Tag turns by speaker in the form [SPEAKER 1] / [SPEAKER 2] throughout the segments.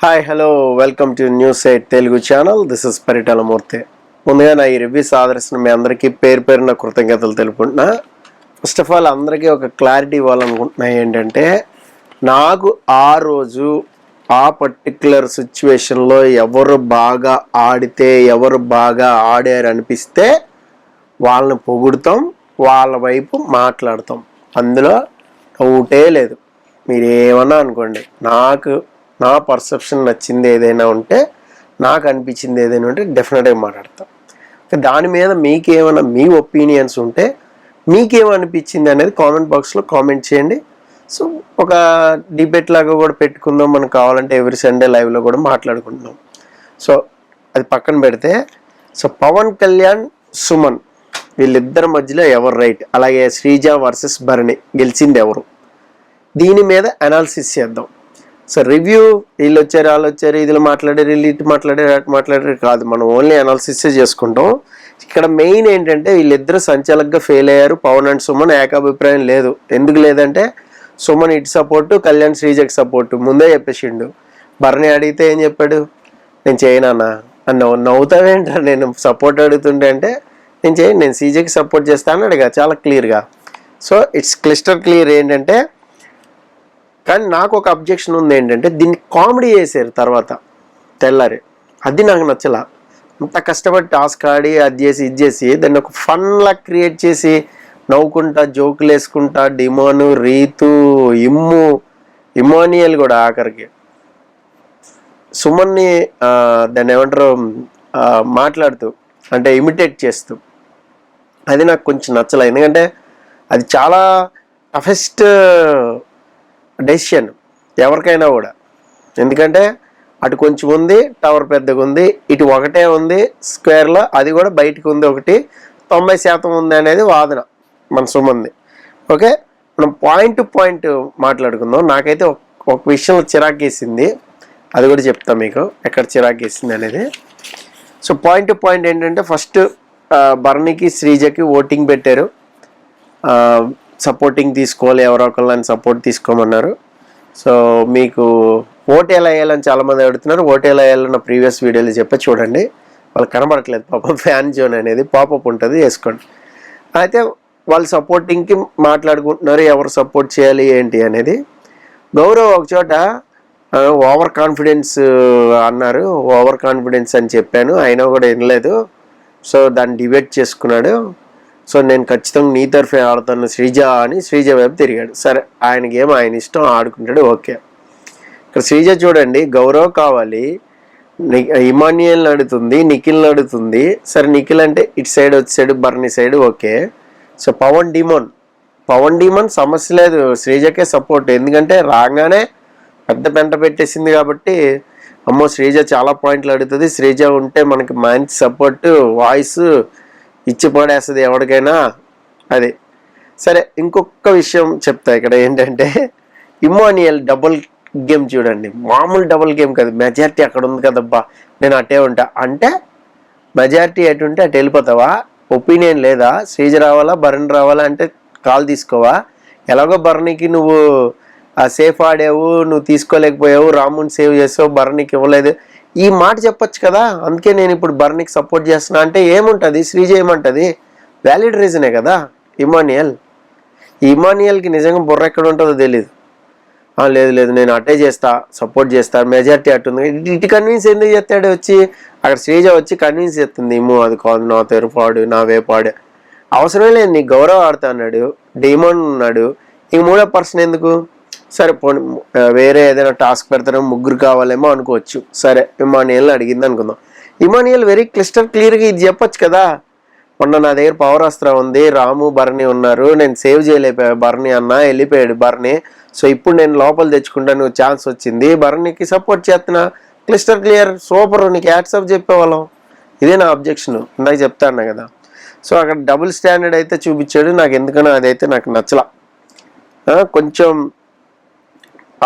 [SPEAKER 1] Hi hello welcome to news eight Telugu channel. This is Paritala Murthy. ముందుగా నా ఈ రివ్యూస్ ఆదర్శన మీ అందరికీ పేరు పేరున కృతజ్ఞతలు తెలుపుకుంటున్నా. ఫస్ట్ ఆఫ్ ఆల్ అందరికీ ఒక క్లారిటీ ఇవ్వాలనుకుంటున్నా. ఏంటంటే నాకు ఆ రోజు ఆ పర్టిక్యులర్ సిచ్యువేషన్లో ఎవరు బాగా ఆడితే ఎవరు బాగా ఆడారు అనిపిస్తే వాళ్ళని పొగుడుతాం, వాళ్ళ వైపు మాట్లాడతాం. అందులో డౌటే లేదు. మీరు ఏమన్నా అనుకోండి, నా పర్సెప్షన్ నచ్చింది ఏదైనా ఉంటే, నాకు అనిపించింది ఏదైనా ఉంటే డెఫినెట్గా మాట్లాడతాం. దాని మీద మీకేమైనా మీ ఒపీనియన్స్ ఉంటే మీకేమనిపించింది అనేది కామెంట్ బాక్స్లో కామెంట్ చేయండి. సో ఒక డిబేట్ లాగా కూడా పెట్టుకుందాం. మనకు కావాలంటే ఎవ్రీ సండే లైవ్లో కూడా మాట్లాడుకుంటున్నాం. సో అది పక్కన పెడితే, సో పవన్ కళ్యాణ్, సుమన్ వీళ్ళిద్దరి మధ్యలో ఎవరు రైట్, అలాగే శ్రీజ వర్సెస్ భరణి గెలిచింది ఎవరు, దీని మీద అనాలిసిస్ చేద్దాం. సో రివ్యూ వీళ్ళు వచ్చారు, వాళ్ళు వచ్చారు, ఇది మాట్లాడారు, వీళ్ళు ఇటు మాట్లాడారు, అటు మాట్లాడారు కాదు. మనం ఓన్లీ అనాలిసిస్ చేసుకుంటాం. ఇక్కడ మెయిన్ ఏంటంటే వీళ్ళిద్దరు సంచాలకుగా ఫెయిల్ అయ్యారు. పవన్ అండ్ సుమన్ ఏకాభిప్రాయం లేదు. ఎందుకు లేదంటే సుమన్ ఇటు సపోర్టు, కళ్యాణ్ శ్రీజకి సపోర్టు ముందే చెప్పేసిండు. భరణి అడిగితే ఏం చెప్పాడు, నేను చేయనన్నా అని నవ్వుతావేంటారు. నేను సపోర్ట్ అడుగుతుంటే అంటే నేను చేయను, నేను శ్రీజకి సపోర్ట్ చేస్తాను అడిగా చాలా క్లియర్గా. సో ఇట్స్ క్లిస్టర్ క్లియర్ ఏంటంటే, కానీ నాకు ఒక అబ్జెక్షన్ ఉంది. ఏంటంటే దీన్ని కామెడీ చేశారు తర్వాత తెల్లారి. అది నాకు నచ్చలా. అంత కష్టపడి టాస్క్ ఆడి అది చేసి ఇది చేసి దాన్ని ఒక ఫన్లా క్రియేట్ చేసి నవ్వుకుంటా జోకులు వేసుకుంటా డిమోను, రీతు, ఇమానియల్ కూడా ఆఖరికి సుమన్ని దాన్ని ఏమంటారు మాట్లాడుతూ అంటే ఇమిటేట్ చేస్తూ, అది నాకు కొంచెం నచ్చలేదు. ఎందుకంటే అది చాలా టఫెస్ట్ డెసిషన్ ఎవరికైనా కూడా. ఎందుకంటే అటు కొంచెం ఉంది, టవర్ పెద్దగా ఉంది, ఇటు ఒకటే ఉంది స్క్వేర్లో, అది కూడా బయటకు ఉంది ఒకటి, 90% ఉంది అనేది వాదన మన సుమంది. ఓకే, మనం పాయింట్ టు పాయింట్ మాట్లాడుకుందాం. నాకైతే ఒక విషయంలో చిరాకేసింది, అది కూడా చెప్తాను మీకు ఎక్కడ చిరాకేసింది అనేది. సో పాయింట్ టు పాయింట్ ఏంటంటే, ఫస్ట్ భరణికి శ్రీజకి ఓటింగ్ పెట్టారు. సపోర్టింగ్ తీసుకోవాలి, ఎవరో ఒకళ్ళని సపోర్ట్ తీసుకోమన్నారు. సో మీకు ఓటు ఎలా వేయాలని చాలామంది అడుగుతున్నారు. ఓటు ఎలా వేయాలన్న ప్రీవియస్ వీడియోలు చెప్పి చూడండి. వాళ్ళకి కనబడట్లేదు పాపం. ఫ్యాన్ జోన్ అనేది పాపప్ ఉంటుంది, వేసుకోండి. అయితే వాళ్ళు సపోర్టింగ్కి మాట్లాడుకుంటున్నారు, ఎవరు సపోర్ట్ చేయాలి ఏంటి అనేది. గౌరవ్ ఒక చోట ఓవర్ కాన్ఫిడెన్స్ అన్నారు. ఓవర్ కాన్ఫిడెన్స్ అని చెప్పాను, అయినా కూడా వినలేదు. సో దాన్ని డిబేట్ చేసుకున్నాడు. సో నేను ఖచ్చితంగా నీ తరఫే ఆడుతాను శ్రీజ అని శ్రీజ వైపు తిరిగాడు. సరే, ఆయనకి ఏమో ఆయన ఇష్టం, ఆడుకుంటాడు, ఓకే. ఇక్కడ శ్రీజ చూడండి, గౌరవ్ కావాలి, ఇమాన్యుయల్ని అడుగుతుంది, నిఖిల్ని అడుగుతుంది. సరే నిఖిల్ అంటే ఇటు సైడ్ వచ్చాడు, Bharani side, okay. So Pavan Demon సమస్య లేదు, శ్రీజకే సపోర్ట్. ఎందుకంటే రాగానే పెద్ద పెంట పెట్టేసింది కాబట్టి, అమ్మో శ్రీజ చాలా పాయింట్లు అడుగుతుంది, శ్రీజ ఉంటే మనకి మంచి సపోర్ట్, వాయిస్ ఇచ్చి పడేస్తుంది ఎవరికైనా. అది సరే. ఇంకొక విషయం చెప్తా ఇక్కడ ఏంటంటే, ఇమాన్యుయల్ డబుల్ గేమ్ చూడండి. మామూలు డబుల్ గేమ్ కాదు. మెజారిటీ అక్కడ ఉంది కదబ్బా, నేను అటే ఉంటా అంటే, మెజారిటీ ఎటు ఉంటే అటు వెళ్ళిపోతావా? ఒపీనియన్ లేదా? శ్రీజ రావాలా, భరణి రావాలా అంటే కాల్ తీసుకోవా? ఎలాగో భరణికి నువ్వు సేఫ్ ఆడావు, నువ్వు తీసుకోలేకపోయావు, రాముని సేవ్ చేసావు, భరణికి ఇవ్వలేదు, ఈ మాట చెప్పొచ్చు కదా. అందుకే నేను ఇప్పుడు భరణికి సపోర్ట్ చేస్తున్నా అంటే ఏముంటుంది? శ్రీజ ఏమంటుంది? వ్యాలిడ్ రీజనే కదా. ఇమాన్యుయల్కి నిజంగా బుర్ర ఎక్కడ ఉంటుందో తెలీదు. లేదు నేను అటే చేస్తా, సపోర్ట్ చేస్తా, మెజారిటీ అట్టుంది, ఇటు కన్విన్స్ ఎందుకు చేస్తాడు? వచ్చి అక్కడ శ్రీజ వచ్చి కన్విన్స్ చేస్తుంది, అది కాదు, నా తెరుపాడు, నా వేపాడు, అవసరమే లేదు, నీకు గౌరవం ఆడుతా అన్నాడు, డిమాండ్ ఉన్నాడు, ఇంక మూడో పర్సన్ ఎందుకు? సరే పోనీ వేరే ఏదైనా టాస్క్ పెడతారేమో, ముగ్గురు కావాలేమో అనుకోవచ్చు. సరే ఇమాన్యుయల్ని అడిగింది అనుకుందాం. ఇమాన్యుయల్ వెరీ క్లియర్గా ఇది చెప్పొచ్చు కదా, మొన్న నా దగ్గర పవర్ అస్త్రం ఉంది, రాము భరణి ఉన్నారు, నేను సేవ్ చేయలేకపోయా, భరణి అన్న వెళ్ళిపోయాడు భరణి, సో ఇప్పుడు నేను లోపల తెచ్చుకుంటాను, ఛాన్స్ వచ్చింది, భరణికి సపోర్ట్ చేస్తున్నా, క్లియర్, సూపర్, నీకు యాడ్సప్ చెప్పేవాళ్ళం. ఇదే నా అబ్జెక్షన్, ఇందాక చెప్తాను కదా. సో అక్కడ డబుల్ స్టాండర్డ్ అయితే చూపించాడు. నాకు ఎందుకనో అదైతే నాకు నచ్చలా. కొంచెం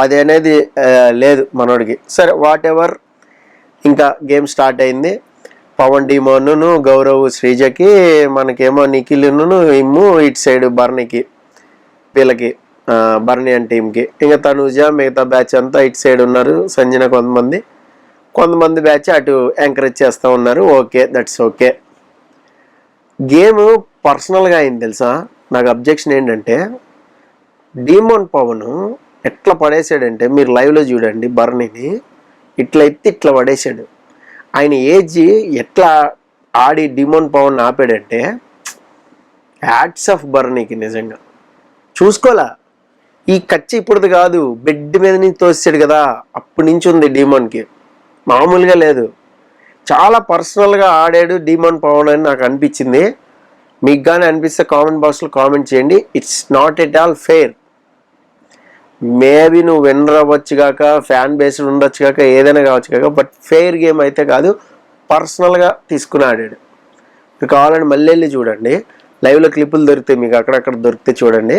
[SPEAKER 1] అది అనేది లేదు మనోడికి. సరే వాట్ ఎవర్, ఇంకా గేమ్ స్టార్ట్ అయింది. పవన్ డిమోను, గౌరవ్ శ్రీజకి, మనకేమో నిఖిల్ను, ఇటు సైడ్ భరణికి, వీళ్ళకి బర్నియన్ టీంకి. ఇంకా తనూజ మిగతా బ్యాచ్ అంతా ఇటు సైడ్ ఉన్నారు, సంజన కొంతమంది బ్యాచ్ అటు ఎంకరేజ్ చేస్తూ ఉన్నారు. Okay, that's okay. గేమ్ పర్సనల్గా అయింది తెలుసా. నాకు అబ్జెక్షన్ ఏంటంటే డీమోన్ పవన్ ఎట్లా పడేసాడంటే, మీరు లైవ్లో చూడండి, బర్నీని ఇట్లా ఎత్తి ఇట్లా పడేసాడు. ఆయన ఏజ్ ఎట్లా ఆడి డీమోన్ పవన్ ఆపాడంటే హ్యాట్స్ ఆఫ్ బర్నీకి. నిజంగా చూసుకోవాలా. ఈ కచ్చి ఇప్పుడుది కాదు, బెడ్ మీద నుంచి తోసాడు కదా, అప్పటి నుంచి ఉంది డీమోన్కి, మామూలుగా లేదు. చాలా పర్సనల్గా ఆడాడు డీమోన్ పవన్ అని నాకు అనిపించింది. మీకు కానీ అనిపిస్తే కామెంట్ బాక్స్లో కామెంట్ చేయండి. It's not at all fair. Maybe నువ్వు విన్నర్ అవ్వచ్చు కాక, ఫ్యాన్ బేస్డ్ ఉండొచ్చు కాక, ఏదైనా కావచ్చు కాక, బట్ ఫెయిర్ గేమ్ అయితే కాదు. పర్సనల్గా తీసుకుని ఆడాడు. మీకు కావాలని మళ్ళీ వెళ్ళి చూడండి, లైవ్లో క్లిప్పులు దొరుకుతాయి మీకు, అక్కడక్కడ దొరికితే చూడండి.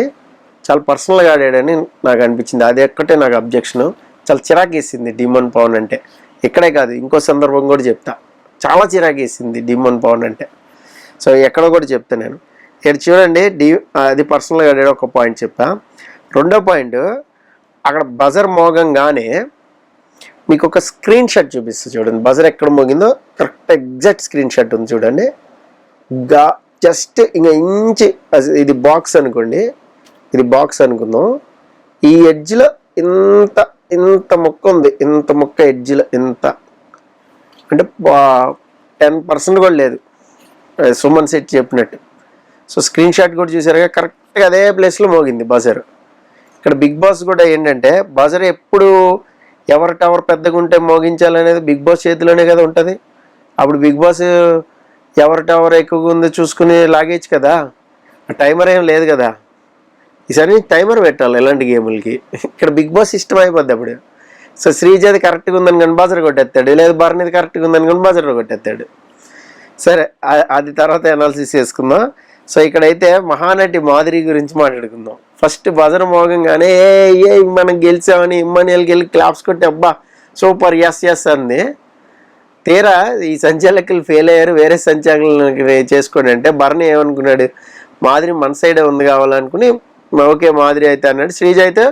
[SPEAKER 1] చాలా పర్సనల్గా ఆడాడని నాకు అనిపించింది. అది ఒక్కటే నాకు అబ్జెక్షన్. చాలా చిరాకేసింది డీమోన్ పవన్ అంటే. ఇక్కడే కాదు, ఇంకో సందర్భం కూడా చెప్తా, చాలా చిరాకేసింది డీమోన్ పవన్ అంటే. సో ఎక్కడ కూడా చెప్తా నేను. ఇక్కడ చూడండి, అది పర్సనల్గా ఆడాడు, ఒక పాయింట్ చెప్పా. రెండో పాయింట్, అక్కడ బజర్ మోగంగానే మీకు ఒక స్క్రీన్ షాట్ చూపిస్తుంది చూడండి. బజర్ ఎక్కడ మోగిందో కరెక్ట్ ఎగ్జాక్ట్ స్క్రీన్ షాట్ ఉంది చూడండి. జస్ట్ ఇంకా ఇంచి, ఇది బాక్స్ అనుకోండి, ఇది బాక్స్ అనుకుందాం, ఈ ఎడ్జ్లో ఇంత ముక్క ఉంది, ఇంత ముక్క ఎడ్జ్లో ఇంత, అంటే 10% కూడా లేదు, సుమన్ సెట్ చెప్పినట్టు. సో స్క్రీన్ షాట్ కూడా చూసారుగా, కరెక్ట్గా అదే ప్లేస్లో మోగింది బజర్. ఇక్కడ బిగ్ బాస్ కూడా ఏంటంటే, బజర్ ఎప్పుడు ఎవరి టవర్ పెద్దగా ఉంటే మోగించాలనేది బిగ్ బాస్ చేతిలోనే కదా ఉంటుంది. అప్పుడు బిగ్ బాస్ ఎవరి టవర్ ఎక్కువగా ఉందో చూసుకుని లాగేచ్చు కదా, టైమర్ ఏం లేదు కదా. ఈసారి టైమర్ పెట్టాలి ఇలాంటి గేములకి. ఇక్కడ బిగ్ బాస్ సిస్టమ్ అయిపోద్ది అప్పుడు. సో శ్రీజది కరెక్ట్గా ఉందని కానీ బజర్ కొట్టేస్తాడు, లేదా బర్నీది కరెక్ట్గా ఉందని కానీ బజర్ కొట్టేస్తాడు. సరే, అది తర్వాత అనాలిసిస్ చేసుకుందాం. సో ఇక్కడైతే మహానటి మాధురి గురించి మాట్లాడుకుందాం. ఫస్ట్ బజర్ మోగంగానే ఏ మనం గెలిచామని ఇమ్మనియల్కి వెళ్ళి క్లాప్స్ కొట్టి అబ్బా సూపర్ ఎస్ అంది. తీరా ఈ సంచాలకులు ఫెయిల్ అయ్యారు, వేరే సంచాలకులు చేసుకోండి అంటే బర్నీ ఏమనుకున్నాడు, మాధురి మన సైడే ఉంది కావాలనుకుని ఓకే మాధురి అయితే అన్నాడు. శ్రీజ అయితే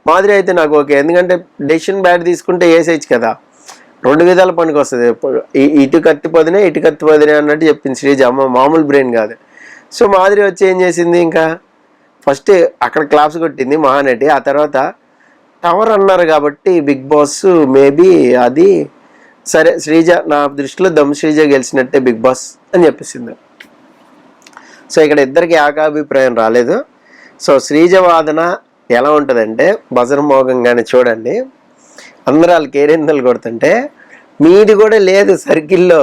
[SPEAKER 1] మాధురి అయితే నాకు ఓకే, ఎందుకంటే డెసిషన్ బ్యాట్ తీసుకుంటే వేసేయచ్చు కదా, 2 విధాల పనికి వస్తుంది, ఇటు కత్తి పొదినే ఇటు కత్తి పొదినే అన్నట్టు చెప్పింది శ్రీజ. అమ్మ మామూలు బ్రెయిన్ కాదు. సో మాధురి వచ్చి ఏం చేసింది, ఇంకా ఫస్ట్ అక్కడ క్లాప్స్ కొట్టింది మహానటి. ఆ తర్వాత టవర్ అన్నారు కాబట్టి బిగ్ బాస్ మేబీ అది సరే, శ్రీజ నా దృష్టిలో శ్రీజ గెలిచినట్టే బిగ్ బాస్ అని చెప్పేసింది. సో ఇక్కడ ఇద్దరికి ఏకాభిప్రాయం రాలేదు. సో శ్రీజ వాదన ఎలా ఉంటుందంటే, బజర్ మోగంగానే చూడండి అందరూ వాళ్ళు కేరిందలు కొడుతుంటే మీది కూడా లేదు సర్కిల్లో.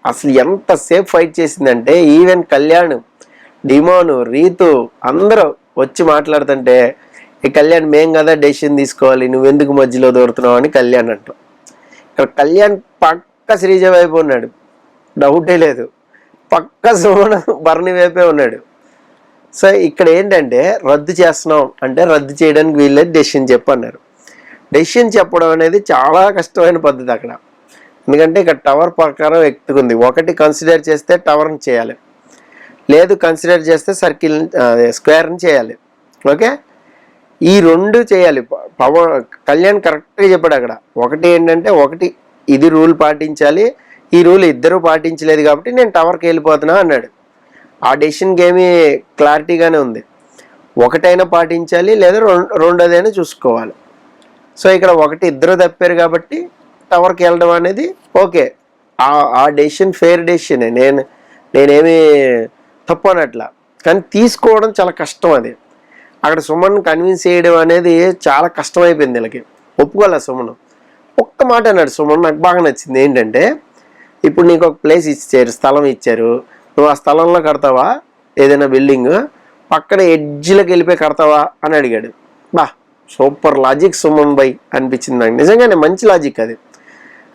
[SPEAKER 1] అసలు ఎంతసేపు ఫైట్ చేసిందంటే, ఈవెన్ కళ్యాణ్, డిమోను, రీతు అందరూ వచ్చి మాట్లాడుతుంటే, ఈ కళ్యాణ్ మేం కదా డెసిషన్ తీసుకోవాలి, నువ్వెందుకు మధ్యలో దూరుతున్నావు అని కళ్యాణ్ అంటాం. ఇక్కడ కళ్యాణ్ పక్క శ్రీజ వైపు ఉన్నాడు, డౌటే లేదు. పక్క సుమన్ బర్ని వైపే ఉన్నాడు. సో ఇక్కడ ఏంటంటే, రద్దు చేస్తున్నాం అంటే రద్దు చేయడానికి వీళ్ళే డెసిషన్ చెప్పన్నారు. డెసిషన్ చెప్పడం అనేది చాలా కష్టమైన పద్ధతి అక్కడ. ఎందుకంటే ఇక్కడ టవర్ ప్రకారం ఎక్కుతుంది. ఒకటి కన్సిడర్ చేస్తే టవర్ని చేయాలి, లేదు కన్సిడర్ చేస్తే సర్కిల్ స్క్వేర్ని చేయాలి. ఓకే, ఈ 2 చేయాలి. కళ్యాణ్ కరెక్ట్గా చెప్పాడు అక్కడ. ఒకటి ఏంటంటే, ఒకటి ఇది రూల్ పాటించాలి, ఈ రూల్ ఇద్దరు పాటించలేదు కాబట్టి నేను టవర్కి వెళ్ళిపోతున్నా అన్నాడు. ఆ డెసిషన్కి ఏమీ క్లారిటీగానే ఉంది. ఒకటైనా పాటించాలి, లేదా రెండోదైనా చూసుకోవాలి. సో ఇక్కడ ఒకటి ఇద్దరు తప్పారు కాబట్టి టవర్కి వెళ్ళడం అనేది ఓకే, ఆ డెసిషన్ ఫెయిర్ డెసిషనే, నేనేమి తప్పు అనట్లా. కానీ తీసుకోవడం చాలా కష్టం. అది అక్కడ సుమన్ కన్విన్స్ చేయడం అనేది చాలా కష్టమైపోయింది వీళ్ళకి. ఒప్పుకోలే సుమన్. ఒక్క మాట అన్నాడు సుమన్, నాకు బాగా నచ్చింది. ఏంటంటే, ఇప్పుడు నీకు ఒక ప్లేస్ ఇచ్చారు, స్థలం ఇచ్చారు, నువ్వు ఆ స్థలంలో కడతావా ఏదైనా బిల్డింగ్, పక్కన ఎడ్జ్లోకి వెళ్ళిపోయి కడతావా అని అడిగాడు. బా సూపర్ లాజిక్ సుమన్ బై అనిపించింది నాకు. నిజంగానే మంచి లాజిక్ అది.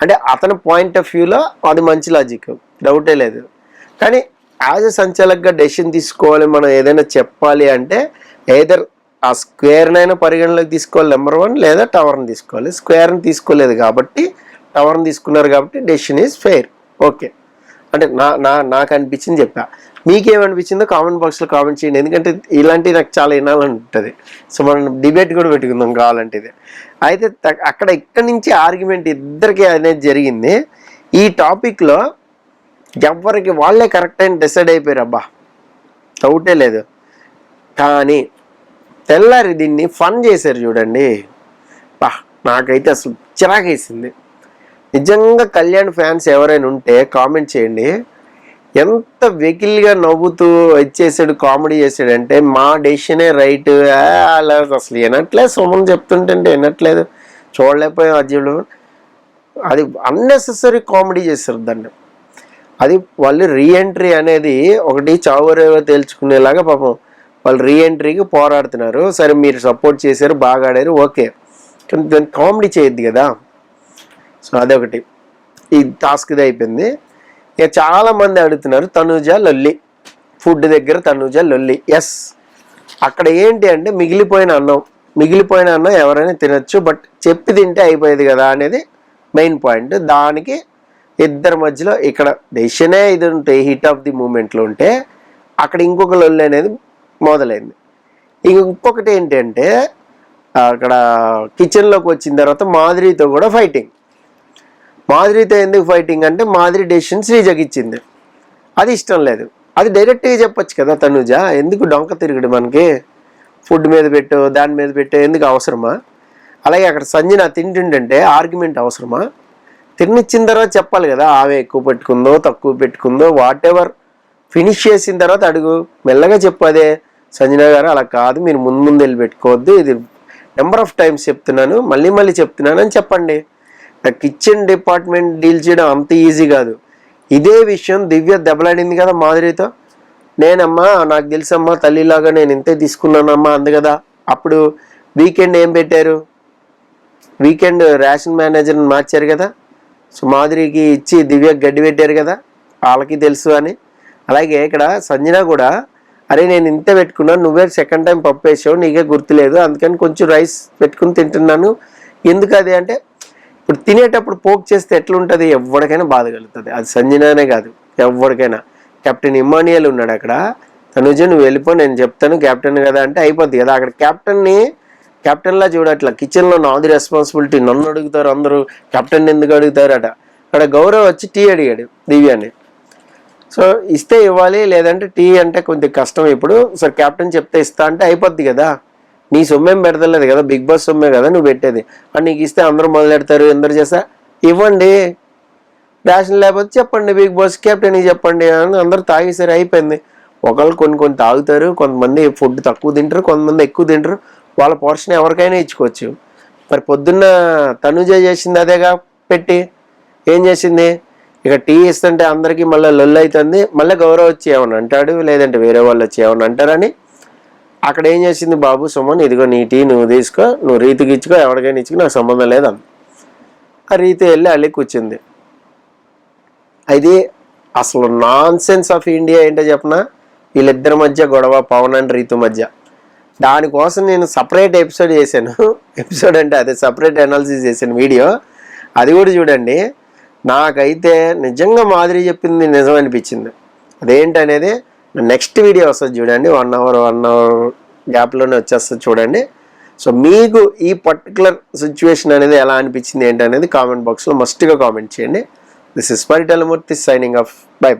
[SPEAKER 1] అంటే అతని పాయింట్ ఆఫ్ వ్యూలో అది మంచి లాజిక్, డౌటే లేదు. కానీ యాజ్ ఎ సంచాలకుగా డెసిషన్ తీసుకోవాలి, మనం ఏదైనా చెప్పాలి అంటే ఏదర్ ఆ స్క్వేర్నైనా పరిగణలోకి తీసుకోవాలి నెంబర్ 1, లేదా టవర్ని తీసుకోవాలి. స్క్వేర్ని తీసుకోలేదు కాబట్టి టవర్ని తీసుకున్నారు కాబట్టి డెసిషన్ ఈజ్ ఫెయిర్. ఓకే, అంటే నాకు అనిపించింది చెప్పా. మీకేమనిపించిందో కామెంట్ బాక్స్లో కామెంట్ చేయండి, ఎందుకంటే ఇలాంటివి నాకు చాలా వినాలని ఉంటుంది. సో మనం డిబేట్ కూడా పెట్టుకుందాం కావాలంటే ఇది. అయితే ఇక్కడి నుంచి ఆర్గ్యుమెంట్ ఇద్దరికి అనేది జరిగింది. ఈ టాపిక్లో ఎవరికి వాళ్ళే కరెక్ట్ అని డిసైడ్ అయిపోయారు, అబ్బా డౌటే లేదు. కానీ తెల్లారి దీన్ని ఫన్ చేశారు చూడండి, బా నాకైతే అసలు చిరాకేసింది. నిజంగా కళ్యాణ్ ఫ్యాన్స్ ఎవరైనా ఉంటే కామెంట్ చేయండి. ఎంత వెకిల్గా నవ్వుతూ ఇచ్చేసాడు, కామెడీ చేసాడంటే మా డెసిషనే రైట్ అలా అసలు వినట్లేదు. సుమన్ చెప్తుంటే వినట్లేదు, చూడలేకపోయాం అజ్జులు. అది అన్నెసెసరీ కామెడీ చేశారు దాన్ని. అది వాళ్ళు రీఎంట్రీ అనేది ఒకటి చావురేవో తేల్చుకునేలాగా పాపం వాళ్ళు రీఎంట్రీకి పోరాడుతున్నారు. సరే మీరు సపోర్ట్ చేశారు, బాగా ఆడారు, ఓకే, కానీ దాన్ని కామెడీ చేయొద్దు కదా. సో అదొకటి ఈ టాస్క్ది అయిపోయింది. ఇక చాలామంది అడుగుతున్నారు తనూజ లొల్లి, ఫుడ్ దగ్గర తనూజ లొల్లి. ఎస్, అక్కడ ఏంటి అంటే మిగిలిపోయిన అన్నం ఎవరైనా తినచ్చు, బట్ చెప్పి తింటే అయిపోయేది కదా అనేది మెయిన్ పాయింట్. దానికి ఇద్దరి మధ్యలో ఇక్కడ డెసిషనే ఇది ఉంటే హిట్ ఆఫ్ ది మూమెంట్లో ఉంటే అక్కడ ఇంకొక లొల్లి అనేది మొదలైంది. ఇంకొకటి ఏంటంటే అక్కడ కిచెన్లోకి వచ్చిన తర్వాత మాధురితో కూడా ఫైటింగ్. మాధురితో ఎందుకు ఫైటింగ్ అంటే మాధురి డెసిషన్ శ్రీజకి ఇచ్చింది, అది ఇష్టం లేదు. అది డైరెక్ట్గా చెప్పొచ్చు కదా తనుజ, ఎందుకు డొంక తిరుగుడు మనకి, ఫుడ్ మీద పెట్టు దాని మీద పెట్టు, ఎందుకు అవసరమా? అలాగే అక్కడ సంజన తింటుంటే ఆర్గ్యుమెంట్ అవసరమా? తినిచ్చిన తర్వాత చెప్పాలి కదా, ఆమె ఎక్కువ పెట్టుకుందో తక్కువ పెట్టుకుందో వాట్ ఎవర్, ఫినిష్ చేసిన తర్వాత అడుగు, మెల్లగా చెప్పదే సంజన గారు అలా కాదు, మీరు ముందు వెళ్ళి పెట్టుకోవద్దు, ఇది నెంబర్ ఆఫ్ టైమ్స్ చెప్తున్నాను, మళ్ళీ చెప్తున్నాను అని చెప్పండి. కిచెన్ డిపార్ట్మెంట్ డీల్ చేయడం అంత ఈజీ కాదు. ఇదే విషయం దివ్య దెబ్బలాడింది కదా మాధురితో, నేనమ్మా నాకు తెలుసమ్మా తల్లిలాగా నేను ఇంతే తీసుకున్నానమ్మా అంది కదా. అప్పుడు వీకెండ్ ఏం పెట్టారు, వీకెండ్ రేషన్ మేనేజర్ని మార్చారు కదా. సో మాధురికి ఇచ్చి దివ్యకి గడ్డి పెట్టారు కదా, వాళ్ళకి తెలుసు అని. అలాగే ఇక్కడ సంజన కూడా, అరే నేను ఇంత పెట్టుకున్నాను, నువ్వే సెకండ్ టైం పప్పు వేసావు, నీకే గుర్తులేదు, అందుకని కొంచెం రైస్ పెట్టుకుని తింటున్నాను, ఎందుకు అది అంటే, ఇప్పుడు తినేటప్పుడు పోక్ చేస్తే ఎట్లుంటుంది, ఎవరికైనా బాధ కలుగుతుంది. అది సంజననే కాదు, ఎవరికైనా. కెప్టెన్ ఇమ్మాన్యుయల్ ఉన్నాడు అక్కడ, తనుజ నువ్వు వెళ్ళిపో నేను చెప్తాను కెప్టెన్ కదా అంటే అయిపోద్ది కదా. అక్కడ కెప్టెన్లా చూడట్లా, కిచెన్లో నాది రెస్పాన్సిబిలిటీ, నన్ను అడుగుతారు అందరూ, కెప్టెన్ ఎందుకు అడుగుతారట. అక్కడ గౌరవ్ వచ్చి టీ అడిగాడు దివ్యాని. సో ఇస్తే ఇవ్వాలి, లేదంటే టీ అంటే కొంచెం కష్టం ఇప్పుడు, సరే కెప్టెన్ చెప్తే ఇస్తా అంటే అయిపోద్ది కదా. నీ సొమ్మేం పెడతలేదు కదా, బిగ్ బాస్ సొమ్మే కదా నువ్వు పెట్టేది, అని నీకు ఇస్తే అందరూ మొదలెడతారు, ఎందరు చేస్తా ఇవ్వండి, రేషన్ లేకపోతే చెప్పండి బిగ్ బాస్ కెప్టెన్కి చెప్పండి అని అందరూ తాగేసరి అయిపోయింది. ఒకళ్ళు కొన్ని తాగుతారు, కొంతమంది ఫుడ్ తక్కువ తింటారు, కొంతమంది ఎక్కువ తింటారు, వాళ్ళ పోర్షన్ ఎవరికైనా ఇచ్చుకోవచ్చు. మరి పొద్దున్న తనుజ చేసింది అదేగా పెట్టి, ఏం చేసింది, ఇక టీ ఇస్తుంటే అందరికీ మళ్ళీ లొల్లు అవుతుంది, మళ్ళీ గౌరవ్ వచ్చి ఏమన్నా అంటాడు, లేదంటే వేరే వాళ్ళు వచ్చి ఏమన్నా అంటారని అక్కడ ఏం చేసింది, బాబు సుమన్ ఇదిగో నీ టీ నువ్వు తీసుకో, నువ్వు రీతికి ఇచ్చుకో, ఎవరికైనా ఇచ్చుకో, నాకు సంబంధం లేదు అంది. ఆ రీతి వెళ్ళి అల్లి కూర్చుంది. అది అసలు నాన్ సెన్స్ ఆఫ్ ఇండియా ఏంటో చెప్పనా, వీళ్ళిద్దరి మధ్య గొడవ, పవన్ అండ్ రీతు మధ్య. దానికోసం నేను సపరేట్ ఎపిసోడ్ చేశాను, ఎపిసోడ్ అంటే అదే సపరేట్ అనాలిసిస్ చేశాను వీడియో, అది కూడా చూడండి. నాకైతే నిజంగా మాధురి చెప్పింది నిజం అనిపించింది. అదేంటనేది నెక్స్ట్ వీడియో వస్తుంది చూడండి, 1 అవర్ గ్యాప్లోనే వచ్చేస్తుంది చూడండి. సో మీకు ఈ పర్టికులర్ సిచ్యువేషన్ అనేది ఎలా అనిపించింది ఏంటనేది కామెంట్ బాక్స్లో మస్ట్గా కామెంట్ చేయండి. This is Paritala Murthy signing off, by.